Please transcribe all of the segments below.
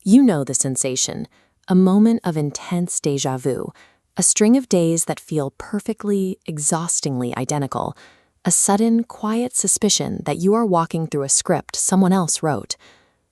You know the sensation, a moment of intense déjà vu, a string of days that feel perfectly, exhaustingly identical, a sudden, quiet suspicion that you are walking through a script someone else wrote.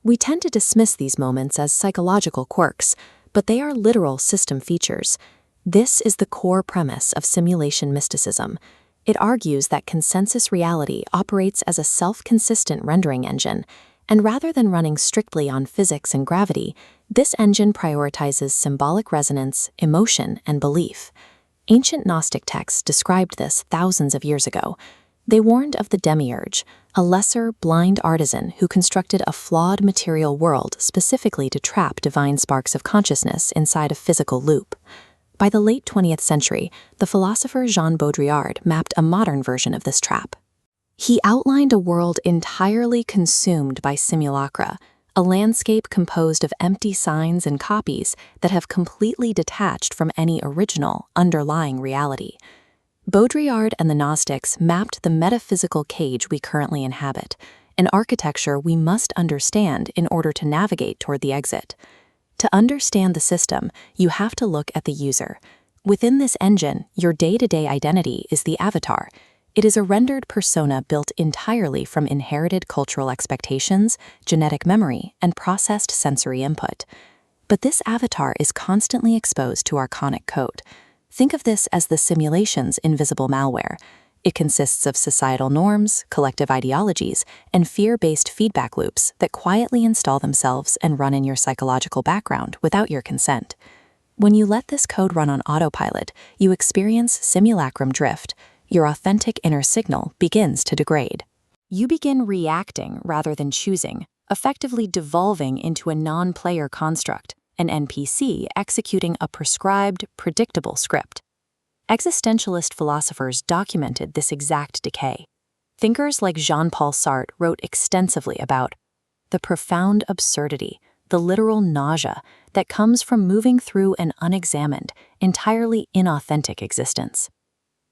We tend to dismiss these moments as psychological quirks, but they are literal system features. This is the core premise of simulation mysticism. It argues that consensus reality operates as a self-consistent rendering engine, and rather than running strictly on physics and gravity, this engine prioritizes symbolic resonance, emotion, and belief. Ancient Gnostic texts described this thousands of years ago. They warned of the demiurge, a lesser, blind artisan who constructed a flawed material world specifically to trap divine sparks of consciousness inside a physical loop. By the late 20th century, the philosopher Jean Baudrillard mapped a modern version of this trap. He outlined a world entirely consumed by simulacra, a landscape composed of empty signs and copies that have completely detached from any original, underlying reality. Baudrillard and the Gnostics mapped the metaphysical cage we currently inhabit, an architecture we must understand in order to navigate toward the exit. To understand the system, you have to look at the user. Within this engine, your day-to-day identity is the avatar. It is a rendered persona built entirely from inherited cultural expectations, genetic memory, and processed sensory input. But this avatar is constantly exposed to archonic code. Think of this as the simulation's invisible malware. It consists of societal norms, collective ideologies, and fear-based feedback loops that quietly install themselves and run in your psychological background without your consent. When you let this code run on autopilot, you experience simulacrum drift. Your authentic inner signal begins to degrade. You begin reacting rather than choosing, effectively devolving into a non-player construct, an NPC executing a prescribed, predictable script. Existentialist philosophers documented this exact decay. Thinkers like Jean-Paul Sartre wrote extensively about the profound absurdity, the literal nausea that comes from moving through an unexamined, entirely inauthentic existence.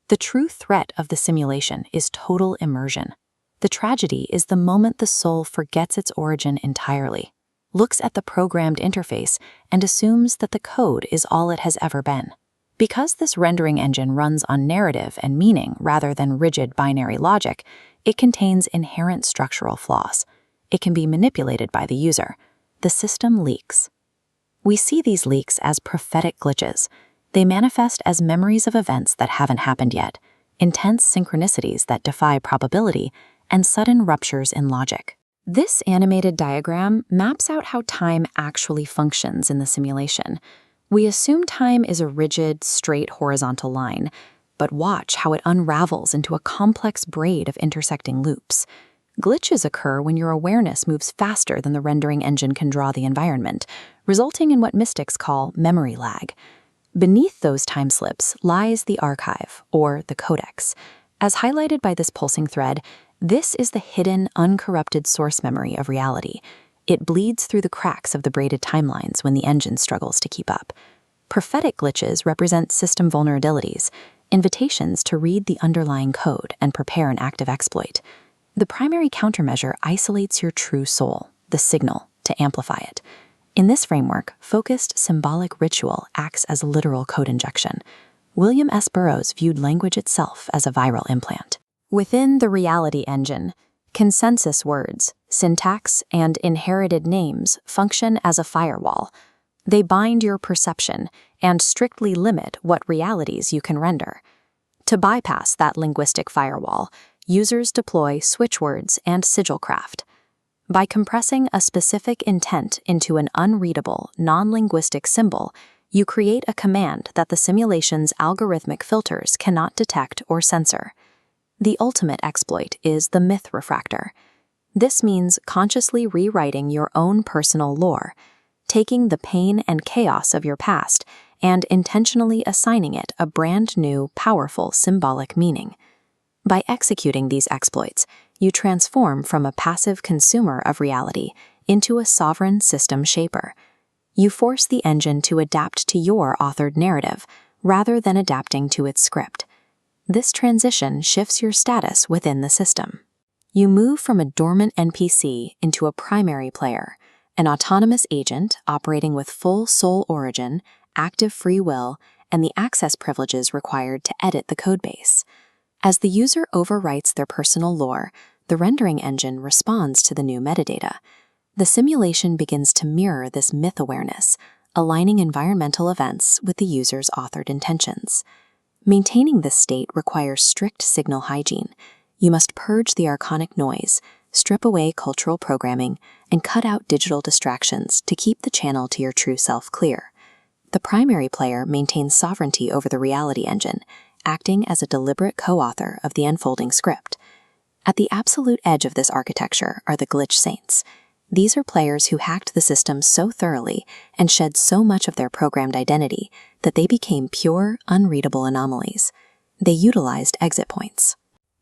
The true threat of the simulation is total immersion. The tragedy is the moment the soul forgets its origin entirely, looks at the programmed interface, and assumes that the code is all it has ever been. Because this rendering engine runs on narrative and meaning rather than rigid binary logic, it contains inherent structural flaws. It can be manipulated by the user. The system leaks. We see these leaks as prophetic glitches. They manifest as memories of events that haven't happened yet, intense synchronicities that defy probability, and sudden ruptures in logic. This animated diagram maps out how time actually functions in the simulation. We assume time is a rigid, straight horizontal line, but watch how it unravels into a complex braid of intersecting loops. Glitches occur when your awareness moves faster than the rendering engine can draw the environment, resulting in what mystics call memory lag. Beneath those time slips lies the archive, or the codex. As highlighted by this pulsing thread, this is the hidden, uncorrupted source memory of reality. It bleeds through the cracks of the braided timelines when the engine struggles to keep up. Prophetic glitches represent system vulnerabilities, invitations to read the underlying code and prepare an active exploit. The primary countermeasure isolates your true soul, the signal, to amplify it. In this framework, focused symbolic ritual acts as literal code injection. William S. Burroughs viewed language itself as a viral implant. Within the reality engine, consensus words, syntax, and inherited names function as a firewall. They bind your perception and strictly limit what realities you can render. To bypass that linguistic firewall, users deploy switchwords and sigilcraft. By compressing a specific intent into an unreadable, non-linguistic symbol, you create a command that the simulation's algorithmic filters cannot detect or censor. The ultimate exploit is the myth refractor. This means consciously rewriting your own personal lore, taking the pain and chaos of your past and intentionally assigning it a brand new, powerful symbolic meaning. By executing these exploits, you transform from a passive consumer of reality into a sovereign system shaper. You force the engine to adapt to your authored narrative rather than adapting to its script. This transition shifts your status within the system. You move from a dormant NPC into a primary player, an autonomous agent operating with full soul origin, active free will, and the access privileges required to edit the codebase. As the user overwrites their personal lore, the rendering engine responds to the new metadata. The simulation begins to mirror this myth awareness, aligning environmental events with the user's authored intentions. Maintaining this state requires strict signal hygiene. You must purge the archonic noise, strip away cultural programming, and cut out digital distractions to keep the channel to your true self clear. The primary player maintains sovereignty over the reality engine, acting as a deliberate co-author of the unfolding script. At the absolute edge of this architecture are the glitch saints. These are players who hacked the system so thoroughly and shed so much of their programmed identity that they became pure, unreadable anomalies. They utilized exit points.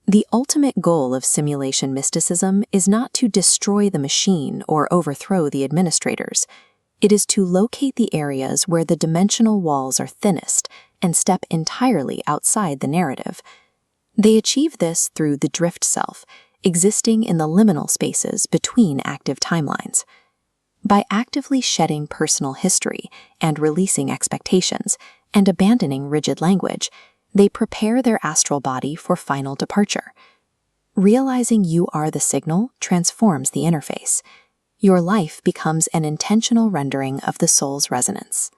The ultimate goal of simulation mysticism is not to destroy the machine or overthrow the administrators. It is to locate the areas where the dimensional walls are thinnest and step entirely outside the narrative. They achieve this through the drift self, existing in the liminal spaces between active timelines. By actively shedding personal history and releasing expectations and abandoning rigid language, they prepare their astral body for final departure. Realizing you are the signal transforms the interface. Your life becomes an intentional rendering of the soul's resonance.